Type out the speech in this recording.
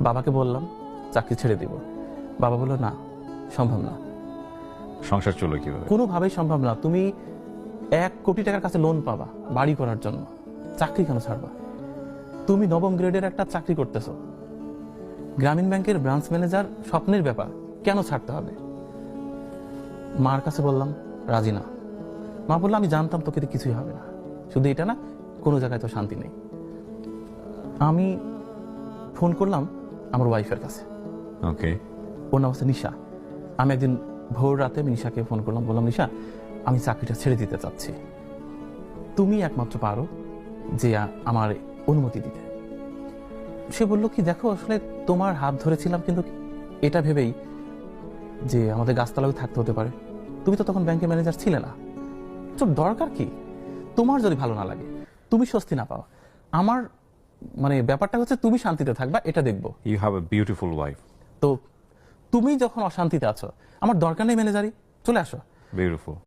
বাবাকে বললাম চাকরি ছেড়ে দিব। বাবা বলল না, সম্ভব না। সংসার চলো কিভাবে? কোনোভাবেই সম্ভব না। তুমি 1 কোটি টাকার কাছে লোন পাবা বাড়ি করার জন্য, চাকরি কেন ছাড়বা? তুমি নবম গ্রেডের একটা চাকরি করতেছো, গ্রামীণ ব্যাংকের ব্রাঞ্চ ম্যানেজার, স্বপ্নের ব্যাপার, কেন ছাড়তে হবে? মার কাছে বললাম, রাজি না। মা বললো আমি জানতাম তোকে দিয়ে কিছুই হবে না, শুধু এটা না, কোনো জায়গায় তো শান্তি নেই। আমি ফোন করলাম আমার ওয়াইফের কাছে, ওকে। ওর নাম হচ্ছে নিশা। আমি একদিন ভোর রাতে আমি নিশাকে ফোন করলাম, বললাম নিশা আমি চাকরিটা ছেড়ে দিতে চাচ্ছি, তুমি একমাত্র পারো যে আমার অনুমতি দিতে। সে বলল কি, দেখো আসলে তোমার হাত ধরেছিলাম কিন্তু এটা ভেবেই যে আমাদের গাছতলায় থাকতে হতে পারে, তুমি তো তখন ব্যাংকের ম্যানেজার ছিলে না, তো দরকার কি? তোমার যদি ভালো না লাগে, তুমি স্বস্তি না পাও, আমার মানে ব্যাপারটা হচ্ছে তুমি শান্তিতে থাকবা, এটা দেখবো। You have a beautiful wife. তো তুমি যখন অশান্তিতে আছো, আমার দরকার নেই ম্যানেজারি, চলে আসো। বিউটিফুল।